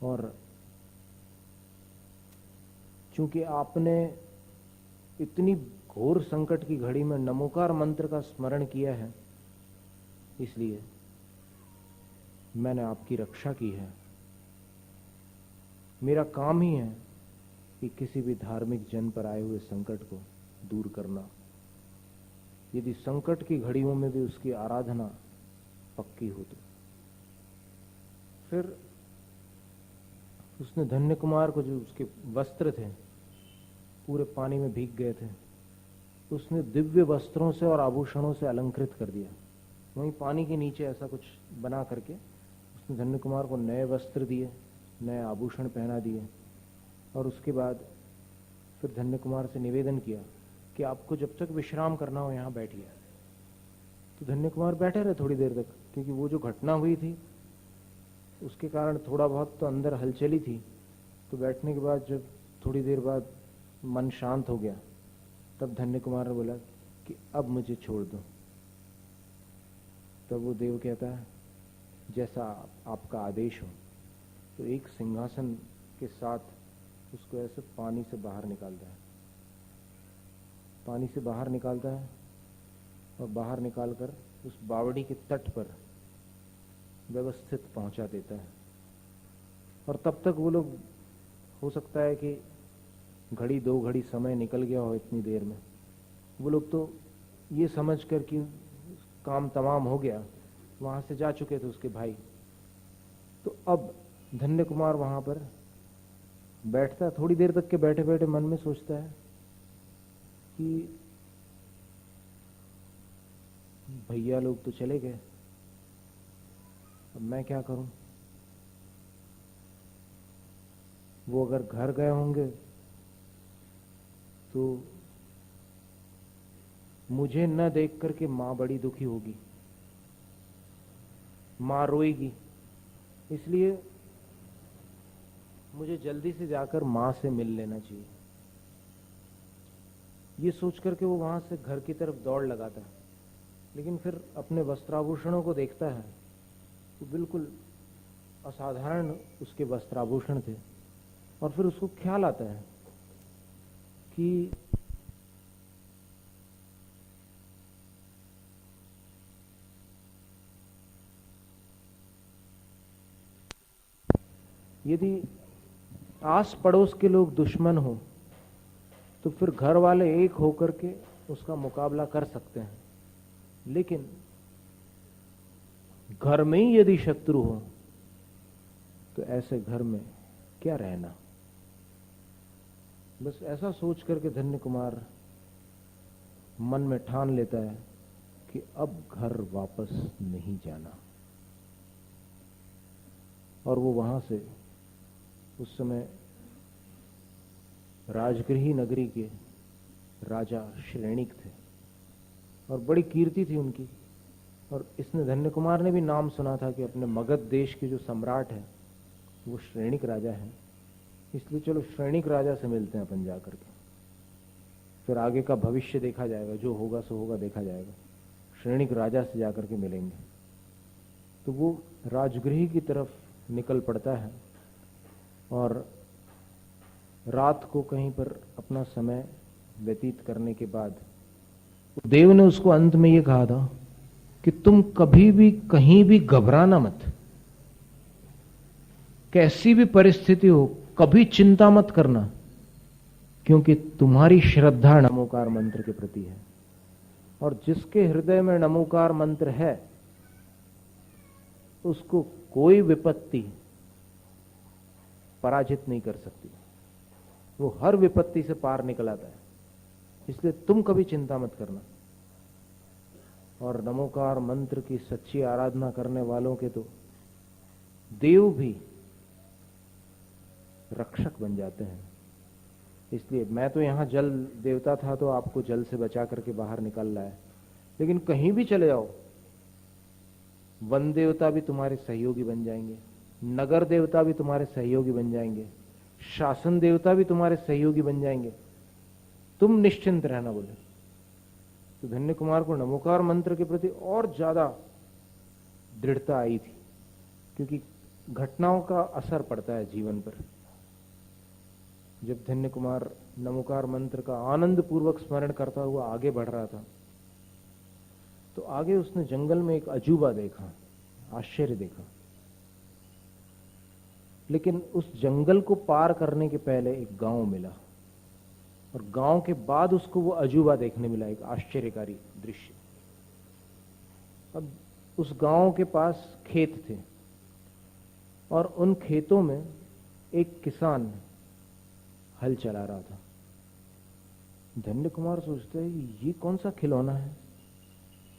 और चूंकि आपने इतनी घोर संकट की घड़ी में नमोकार मंत्र का स्मरण किया है, इसलिए मैंने आपकी रक्षा की है। मेरा काम ही है कि किसी भी धार्मिक जन पर आए हुए संकट को दूर करना, यदि संकट की घड़ियों में भी उसकी आराधना पक्की हो तो। फिर उसने धन्य कुमार को, जो उसके वस्त्र थे पूरे पानी में भीग गए थे, उसने दिव्य वस्त्रों से और आभूषणों से अलंकृत कर दिया। वहीं पानी के नीचे ऐसा कुछ बना करके उसने धन्य कुमार को नए वस्त्र दिए, नए आभूषण पहना दिए। और उसके बाद फिर धन्य कुमार से निवेदन किया कि आपको जब तक विश्राम करना हो यहाँ बैठिए। तो धन्य कुमार बैठे रहे थोड़ी देर तक, क्योंकि वो जो घटना हुई थी उसके कारण थोड़ा बहुत तो अंदर हलचली थी। तो बैठने के बाद जब थोड़ी देर बाद मन शांत हो गया, तब धन्य कुमार ने बोला कि अब मुझे छोड़ दो। तब वो देव कहता है, जैसा आपका आदेश हो। तो एक सिंहासन के साथ उसको ऐसे पानी से बाहर निकालता है, पानी से बाहर निकालता है और बाहर निकालकर उस बावड़ी के तट पर व्यवस्थित पहुंचा देता है। और तब तक वो लोग, हो सकता है कि घड़ी 2 घड़ी समय निकल गया हो इतनी देर में, वो लोग तो ये समझ कर कि काम तमाम हो गया, वहां से जा चुके थे उसके भाई। तो अब धन्य कुमार वहां पर बैठता है, थोड़ी देर तक के बैठे बैठे मन में सोचता है कि भैया लोग तो चले गए, अब मैं क्या करूं। वो अगर घर गए होंगे तो मुझे न देख करके मां बड़ी दुखी होगी, मां रोएगी। इसलिए मुझे जल्दी से जाकर मां से मिल लेना चाहिए। ये सोच करके वो वहां से घर की तरफ दौड़ लगाता है, लेकिन फिर अपने वस्त्राभूषणों को देखता है तो बिल्कुल असाधारण उसके वस्त्राभूषण थे। और फिर उसको ख्याल आता है कि यदि आस पड़ोस के लोग दुश्मन हो तो फिर घर वाले एक होकर के उसका मुकाबला कर सकते हैं, लेकिन घर में ही यदि शत्रु हो तो ऐसे घर में क्या रहना। बस ऐसा सोच करके धन्य कुमार मन में ठान लेता है कि अब घर वापस नहीं जाना। और वो वहां से, उस समय राजगृही नगरी के राजा श्रेणिक थे और बड़ी कीर्ति थी उनकी। और इसने, धन्य कुमार ने भी नाम सुना था कि अपने मगध देश के जो सम्राट है वो श्रेणिक राजा है। इसलिए चलो श्रेणिक राजा से मिलते हैं अपन जाकर के, फिर आगे का भविष्य देखा जाएगा, जो होगा सो होगा, देखा जाएगा। श्रेणिक राजा से जाकर के मिलेंगे। तो वो राजगृह की तरफ निकल पड़ता है और रात को कहीं पर अपना समय व्यतीत करने के बाद देव ने उसको अंत में ये कहा था कि तुम कभी भी कहीं भी घबराना मत, कैसी भी परिस्थिति हो कभी चिंता मत करना, क्योंकि तुम्हारी श्रद्धा नमोकार मंत्र के प्रति है। और जिसके हृदय में नमोकार मंत्र है उसको कोई विपत्ति पराजित नहीं कर सकती, वो हर विपत्ति से पार निकल आता है। इसलिए तुम कभी चिंता मत करना। और नमोकार मंत्र की सच्ची आराधना करने वालों के तो देव भी रक्षक बन जाते हैं। इसलिए मैं तो यहां जल देवता था तो आपको जल से बचा करके बाहर निकाल रहा है, लेकिन कहीं भी चले जाओ वन देवता भी तुम्हारे सहयोगी बन जाएंगे, नगर देवता भी तुम्हारे सहयोगी बन जाएंगे, शासन देवता भी तुम्हारे सहयोगी बन जाएंगे, तुम निश्चिंत रहना। बोले तो धन्य कुमार को नमोकार मंत्र के प्रति और ज्यादा दृढ़ता आई थी, क्योंकि घटनाओं का असर पड़ता है जीवन पर। जब धन्य कुमार नमोकार मंत्र का आनंद पूर्वक स्मरण करता हुआ आगे बढ़ रहा था, तो आगे उसने जंगल में एक अजूबा देखा, आश्चर्य देखा। लेकिन उस जंगल को पार करने के पहले एक गांव मिला, और गांव के बाद उसको वो अजूबा देखने मिला, एक आश्चर्यकारी दृश्य। अब उस गांव के पास खेत थे, और उन खेतों में एक किसान हल चला रहा था। धन्य कुमार सोचते हैं कि ये कौन सा खिलौना है,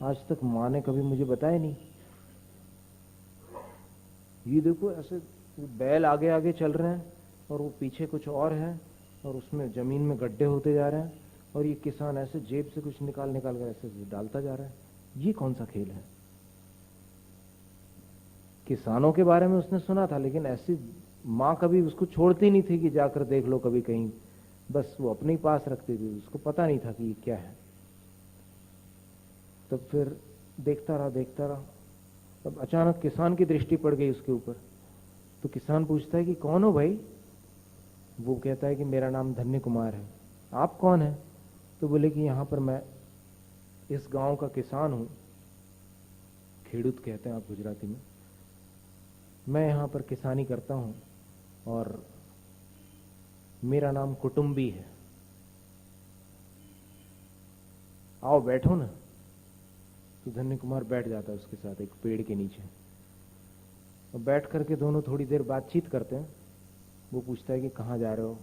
आज तक माँ ने कभी मुझे बताया नहीं। ये देखो, ऐसे बैल आगे आगे चल रहे हैं और वो पीछे कुछ और है, और उसमें जमीन में गड्ढे होते जा रहे हैं, और ये किसान ऐसे जेब से कुछ निकाल निकाल कर ऐसे डालता जा रहा है। ये कौन सा खेल है? किसानों के बारे में उसने सुना था, लेकिन ऐसी माँ कभी उसको छोड़ती नहीं थी कि जाकर देख लो कभी कहीं, बस वो अपने ही पास रखती थी, उसको पता नहीं था कि ये क्या है। तब फिर देखता रहा देखता रहा। तब अचानक किसान की दृष्टि पड़ गई उसके ऊपर। तो किसान पूछता है कि कौन हो भाई? वो कहता है कि मेरा नाम धन्य कुमार है। आप कौन हैं? तो बोले कि यहाँ पर मैं इस गांव का किसान हूँ, खेडूत कहते हैं आप गुजराती में। मैं यहाँ पर किसानी करता हूँ और मेरा नाम कुटुंबी है। आओ बैठो ना। तो धन्य कुमार बैठ जाता है उसके साथ एक पेड़ के नीचे, और बैठ करके दोनों थोड़ी देर बातचीत करते हैं। वो पूछता है कि कहाँ जा रहे हो?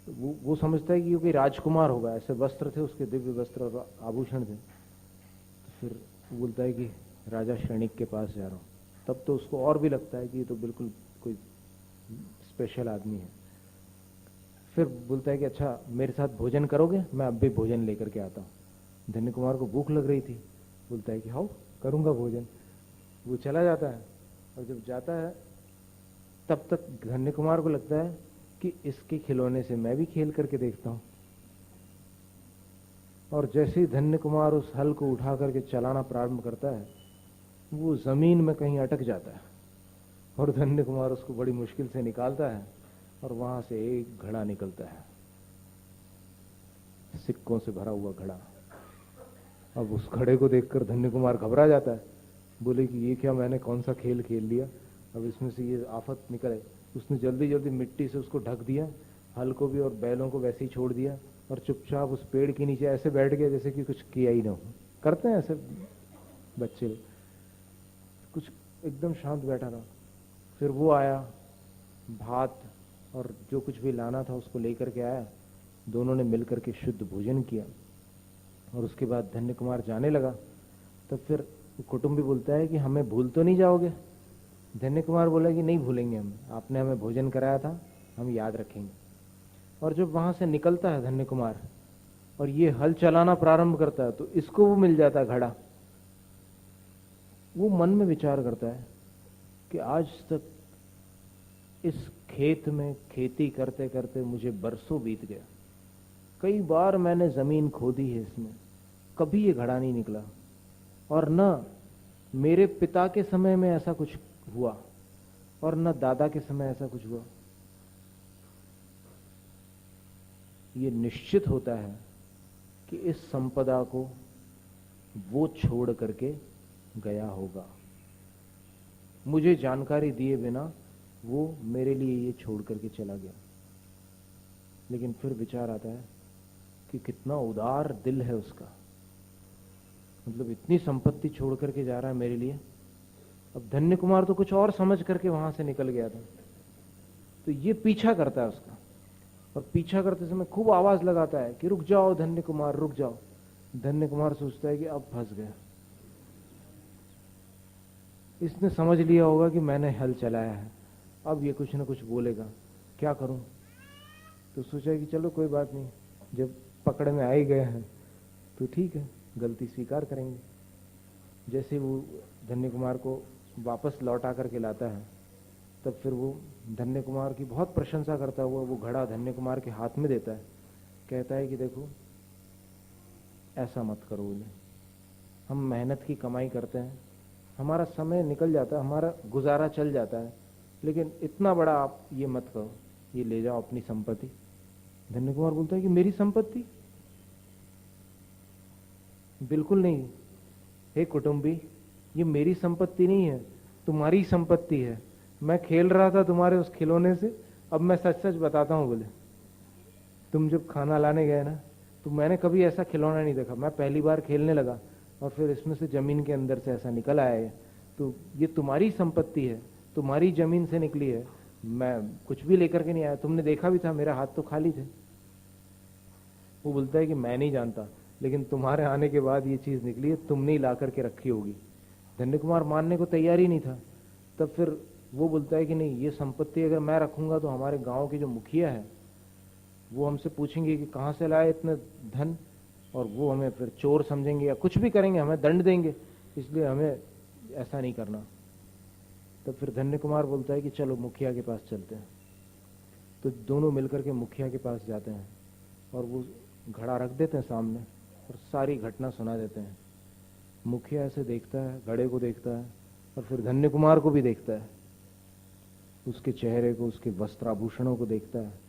तो वो समझता है कि ये कोई राजकुमार होगा, ऐसे वस्त्र थे उसके, दिव्य वस्त्र और आभूषण थे। तो फिर वो बोलता है कि राजा श्रेणिक के पास जा रहा हूँ। तब तो उसको और भी लगता है कि ये तो बिल्कुल कोई स्पेशल आदमी है। फिर बोलता है कि अच्छा मेरे साथ भोजन करोगे? मैं अब भी भोजन लेकर के आता हूँ। धन्य कुमार को भूख लग रही थी, बोलता है कि हाँ करूँगा भोजन। वो चला जाता है, और जब जाता है तब तक धन्य कुमार को लगता है कि इसके खिलौने से मैं भी खेल करके देखता हूँ। और जैसे ही धन्य कुमार उस हल को उठा करके चलाना प्रारंभ करता है, वो जमीन में कहीं अटक जाता है, और धन्य कुमार उसको बड़ी मुश्किल से निकालता है, और वहां से एक घड़ा निकलता है, सिक्कों से भरा हुआ घड़ा। अब उस घड़े को देखकर धन्य कुमार घबरा जाता है, बोले कि ये क्या, मैंने कौन सा खेल खेल लिया, अब इसमें से ये आफत निकले। उसने जल्दी जल्दी मिट्टी से उसको ढक दिया, हल को भी और बैलों को वैसे ही छोड़ दिया, और चुपचाप उस पेड़ के नीचे ऐसे बैठ गया जैसे कि कुछ किया ही ना हो। करते हैं ऐसे बच्चे, कुछ एकदम शांत बैठा रहा। फिर वो आया, भात और जो कुछ भी लाना था उसको लेकर के आया। दोनों ने मिलकर के शुद्ध भोजन किया, और उसके बाद धन्य कुमार जाने लगा। तब फिर कुटुंबी बोलता है कि हमें भूल तो नहीं जाओगे? धन्य कुमार बोला कि नहीं भूलेंगे हम, आपने हमें भोजन कराया था, हम याद रखेंगे। और जब वहां से निकलता है धन्य कुमार और ये हल चलाना प्रारंभ करता है, तो इसको वो मिल जाता है घड़ा। वो मन में विचार करता है कि आज तक इस खेत में खेती करते करते मुझे बरसों बीत गया, कई बार मैंने जमीन खोदी है इसमें, कभी ये घड़ा नहीं निकला, और न मेरे पिता के समय में ऐसा कुछ हुआ और न दादा के समय ऐसा कुछ हुआ। ये निश्चित होता है कि इस संपदा को वो छोड़ करके गया होगा, मुझे जानकारी दिए बिना वो मेरे लिए ये छोड़ करके चला गया। लेकिन फिर विचार आता है कि कितना उदार दिल है उसका, मतलब इतनी संपत्ति छोड़ करके जा रहा है मेरे लिए। अब धन्य कुमार तो कुछ और समझ करके वहां से निकल गया था, तो ये पीछा करता है उसका, और पीछा करते समय खूब आवाज लगाता है कि रुक जाओ धन्य कुमार, रुक जाओ। धन्य कुमार सोचता है कि अब फंस गया, इसने समझ लिया होगा कि मैंने हल चलाया है, अब ये कुछ ना कुछ बोलेगा, क्या करूं? तो सोचा कि चलो कोई बात नहीं, जब पकड़ में आ ही गए हैं तो ठीक है, गलती स्वीकार करेंगे। जैसे वो धन्य कुमार को वापस लौटा करके लाता है, तब फिर वो धन्य कुमार की बहुत प्रशंसा करता हुआ वो घड़ा धन्य कुमार के हाथ में देता है, कहता है कि देखो ऐसा मत करो बोले, हम मेहनत की कमाई करते हैं, हमारा समय निकल जाता है, हमारा गुजारा चल जाता है, लेकिन इतना बड़ा आप ये मत कहो, ये ले जाओ अपनी संपत्ति। धन्य कुमार बोलता है कि मेरी संपत्ति? बिल्कुल नहीं। हे कुटुंबी, ये मेरी संपत्ति नहीं है, तुम्हारी संपत्ति है। मैं खेल रहा था तुम्हारे उस खिलौने से, अब मैं सच सच बताता हूं। बोले तुम जब खाना लाने गए ना, तो मैंने कभी ऐसा खिलौना नहीं देखा। मैं पहली बार खेलने लगा और फिर इसमें से जमीन के अंदर से ऐसा निकल आया है, तो ये तुम्हारी संपत्ति है, तुम्हारी जमीन से निकली है, मैं कुछ भी लेकर के नहीं आया। तुमने देखा भी था, मेरा हाथ तो खाली थे। वो बोलता है कि मैं नहीं जानता, लेकिन तुम्हारे आने के बाद ये चीज निकली है, तुमने ही ला करके रखी होगी। धन्य कुमार मानने को तैयार ही नहीं था। तब फिर वो बोलता है कि नहीं, ये संपत्ति अगर मैं रखूंगा तो हमारे गांव की जो मुखिया है वो हमसे पूछेंगे कि कहाँ से लाए इतने धन, और वो हमें फिर चोर समझेंगे या कुछ भी करेंगे, हमें दंड देंगे, इसलिए हमें ऐसा नहीं करना। तब फिर धन्य कुमार बोलता है कि चलो मुखिया के पास चलते हैं। तो दोनों मिलकर के मुखिया के पास जाते हैं और वो घड़ा रख देते हैं सामने और सारी घटना सुना देते हैं। मुखिया ऐसे देखता है, घड़े को देखता है और फिर धन्य कुमार को भी देखता है, उसके चेहरे को, उसके वस्त्राभूषणों को देखता है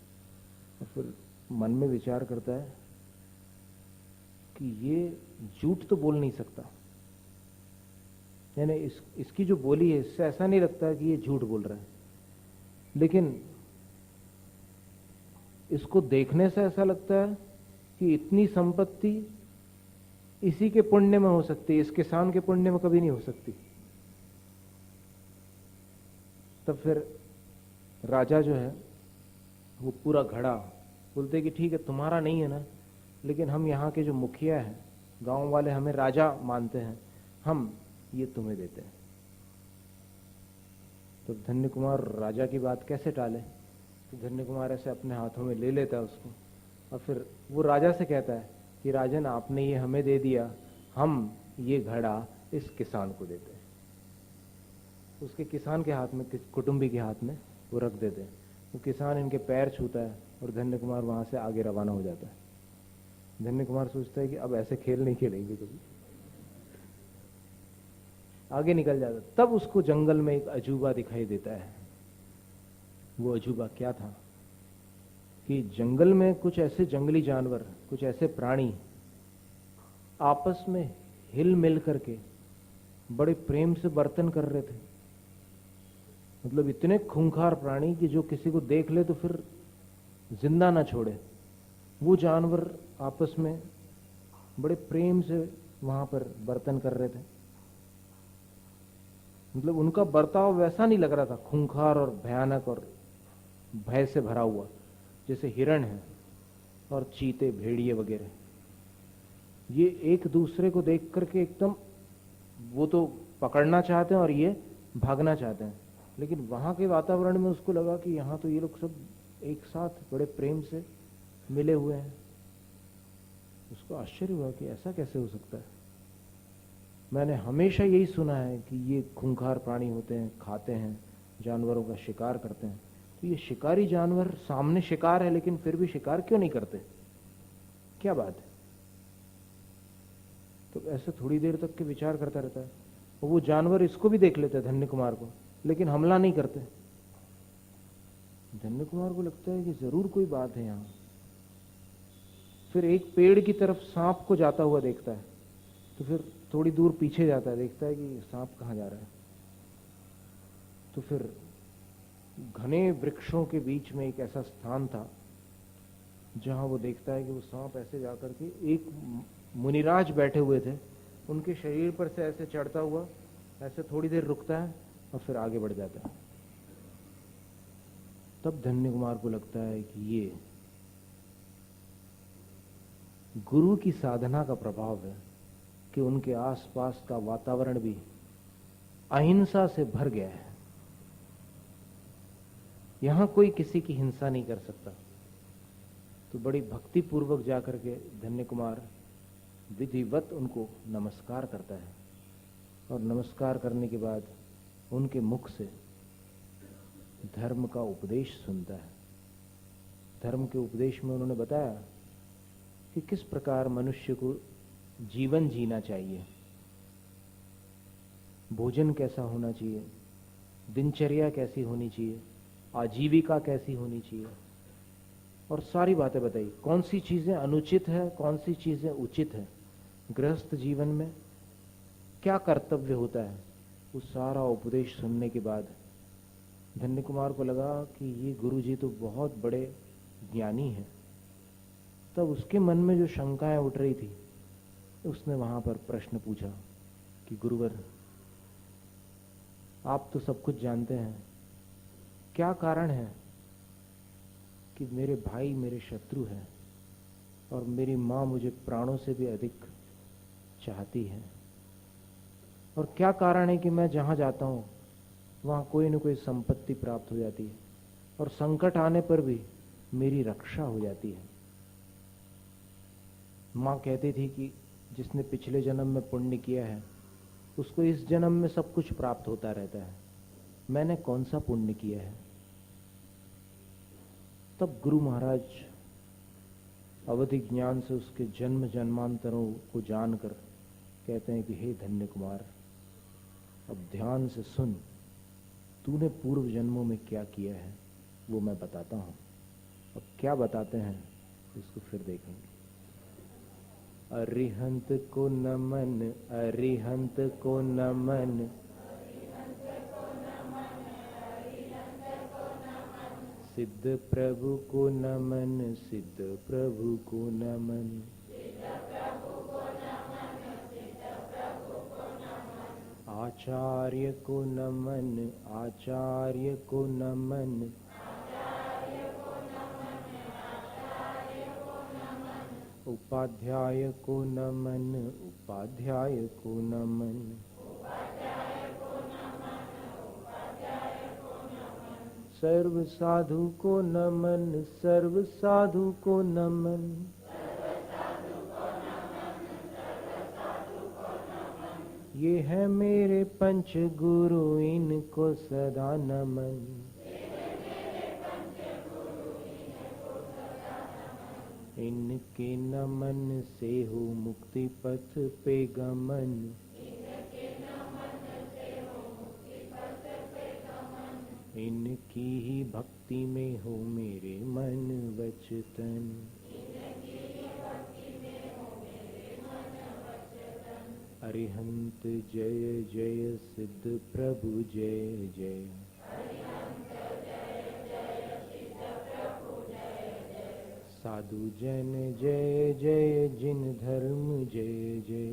और फिर मन में विचार करता है कि ये झूठ तो बोल नहीं सकता। यानी इसकी जो बोली है, इससे ऐसा नहीं लगता कि ये झूठ बोल रहा है, लेकिन इसको देखने से ऐसा लगता है कि इतनी संपत्ति इसी के पुण्य में हो सकती है, इस किसान के पुण्य में कभी नहीं हो सकती। तब फिर राजा जो है वो पूरा घड़ा बोलते कि ठीक है, तुम्हारा नहीं है ना, लेकिन हम यहाँ के जो मुखिया हैं, गांव वाले हमें राजा मानते हैं, हम ये तुम्हें देते हैं। तो धन्य कुमार राजा की बात कैसे टाले? तो धन्य कुमार ऐसे अपने हाथों में ले लेता है उसको और फिर वो राजा से कहता है कि राजन, आपने ये हमें दे दिया, हम ये घड़ा इस किसान को देते हैं। उसके किसान के हाथ में, कुटुंबी के हाथ में वो रख देते हैं। वो किसान इनके पैर छूता है और धन्य कुमार वहां से आगे रवाना हो जाता है। धन्य कुमार सोचता है कि अब ऐसे खेल नहीं खेलेंगे कभी, आगे निकल जाता। तब उसको जंगल में एक अजूबा दिखाई देता है। वो अजूबा क्या था कि जंगल में कुछ ऐसे जंगली जानवर, कुछ ऐसे प्राणी आपस में हिल मिल करके बड़े प्रेम से बर्तन कर रहे थे। मतलब इतने खूंखार प्राणी कि जो किसी को देख ले तो फिर जिंदा ना छोड़े। वो जानवर आपस में बड़े प्रेम से वहां पर बर्तन कर रहे थे। मतलब उनका बर्ताव वैसा नहीं लग रहा था, खूंखार और भयानक और भय से भरा हुआ, जैसे हिरण है और चीते, भेड़िए वगैरह। ये एक दूसरे को देख करके एकदम, वो तो पकड़ना चाहते हैं और ये भागना चाहते हैं, लेकिन वहां के वातावरण में उसको लगा कि यहाँ तो ये लोग सब एक साथ बड़े प्रेम से मिले हुए हैं। उसको आश्चर्य हुआ कि ऐसा कैसे हो सकता है। मैंने हमेशा यही सुना है कि ये खूंखार प्राणी होते हैं, खाते हैं, जानवरों का शिकार करते हैं। तो ये शिकारी जानवर, सामने शिकार है लेकिन फिर भी शिकार क्यों नहीं करते, क्या बात है? तो ऐसे थोड़ी देर तक के विचार करता रहता है। वो जानवर इसको भी देख लेते हैं, धन्य कुमार को, लेकिन हमला नहीं करते। धन्य कुमार को लगता है कि जरूर कोई बात है यहाँ। फिर एक पेड़ की तरफ सांप को जाता हुआ देखता है, तो फिर थोड़ी दूर पीछे जाता है, देखता है कि सांप कहाँ जा रहा है। तो फिर घने वृक्षों के बीच में एक ऐसा स्थान था जहां वो देखता है कि वो सांप ऐसे जाकर के, एक मुनिराज बैठे हुए थे, उनके शरीर पर से ऐसे चढ़ता हुआ ऐसे थोड़ी देर रुकता है और फिर आगे बढ़ जाता है। तब धन्य कुमार को लगता है कि ये गुरु की साधना का प्रभाव है कि उनके आसपास का वातावरण भी अहिंसा से भर गया है। यहां कोई किसी की हिंसा नहीं कर सकता। तो बड़ी भक्ति पूर्वक जाकर के धन्य कुमार विधिवत उनको नमस्कार करता है और नमस्कार करने के बाद उनके मुख से धर्म का उपदेश सुनता है। धर्म के उपदेश में उन्होंने बताया कि किस प्रकार मनुष्य को जीवन जीना चाहिए। भोजन कैसा होना चाहिए, दिनचर्या कैसी होनी चाहिए, आजीविका कैसी होनी चाहिए, और सारी बातें बताई। कौन सी चीजें अनुचित है, कौन सी चीजें उचित है, गृहस्थ जीवन में क्या कर्तव्य होता है। वो सारा उपदेश सुनने के बाद धन्य कुमार को लगा कि ये गुरुजी तो बहुत बड़े ज्ञानी हैं। तब उसके मन में जो शंकाएं उठ रही थी, उसने वहां पर प्रश्न पूछा कि गुरुवर, आप तो सब कुछ जानते हैं, क्या कारण है कि मेरे भाई मेरे शत्रु हैं और मेरी माँ मुझे प्राणों से भी अधिक चाहती है, और क्या कारण है कि मैं जहां जाता हूं वहां कोई न कोई संपत्ति प्राप्त हो जाती है और संकट आने पर भी मेरी रक्षा हो जाती है। माँ कहती थी कि जिसने पिछले जन्म में पुण्य किया है उसको इस जन्म में सब कुछ प्राप्त होता रहता है। मैंने कौन सा पुण्य किया है? तब गुरु महाराज अवधि ज्ञान से उसके जन्म जन्मांतरों को जानकर कहते हैं कि हे धन्य कुमार, अब ध्यान से सुन, तूने पूर्व जन्मों में क्या किया है वो मैं बताता हूं। अब क्या बताते हैं इसको फिर देखेंगे। अरिहंत को नमन, अरिहंत को नमन, सिद्ध प्रभु को नमन, सिद्ध प्रभु को नमन, आचार्य को नमन, आचार्य को नमन, उपाध्याय को नमन, उपाध्याय को नमन, सर्व साधु को नमन, सर्व साधु को नमन, ये है मेरे पंच गुरु, इनको सदा नमन, इनके नमन से हो मुक्ति पथ पे गमन, इनकी ही भक्ति में हो मेरे मन वचन, अरिहंत जय जय, सिद्ध प्रभु जय जय, साधु जन जय जय, जिन धर्म जय जय,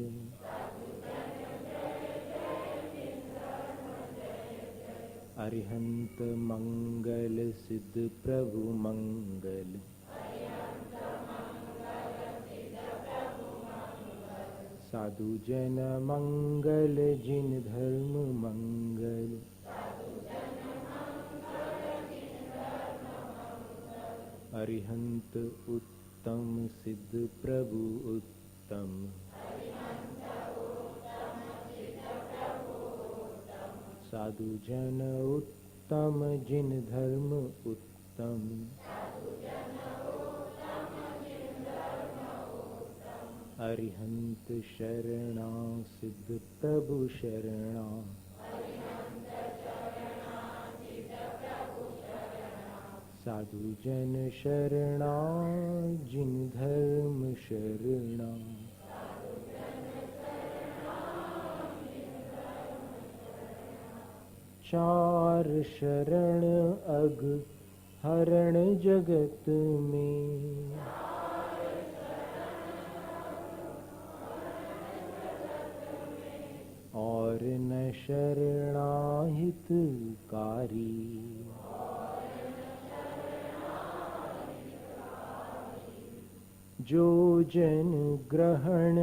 अरिहंत मंगल, सिद्ध प्रभु मंगल, साधु जन मंगल, जिन धर्म मंगल, अरिहंत उत्तम, सिद्ध प्रभु उत्तम, साधु जन उत्तम, जिन धर्म उत्तम, अरिहंत शरणा, सिद्ध प्रभु शरणा, साधु जन शरणा, जिन धर्म शरणा, चार शरण अग हरण जगत में, और न शरणा हितकारी, जो जन ग्रहण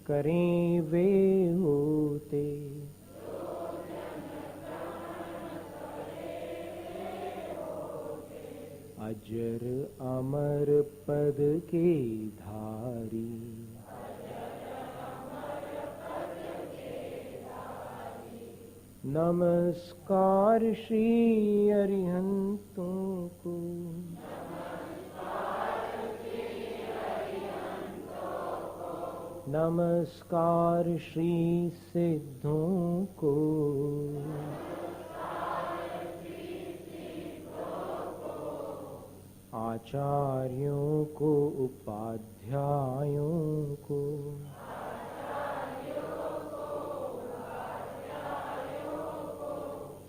करें वे होते, अजर अमर पद के धारी, नमस्कार श्री अरिहंतों को, नमस्कार श्री सिद्धों को, आचार्यों को, उपाध्यायों को,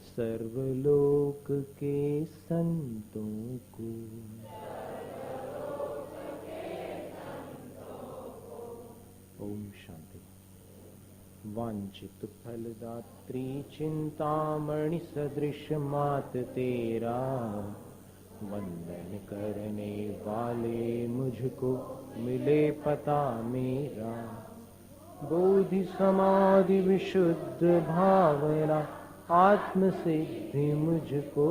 सर्वलोक के संतों को, ओम शांति। वांछित फलदात्री चिंतामणि सदृश मात तेरा, वंदन करने वाले मुझको मिले पता मेरा। बोधि समाधि विशुद्ध भावना आत्म सिद्धि मुझको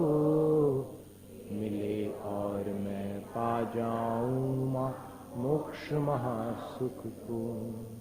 मिले, और मैं पा जाऊं मां मोक्ष महासुख को।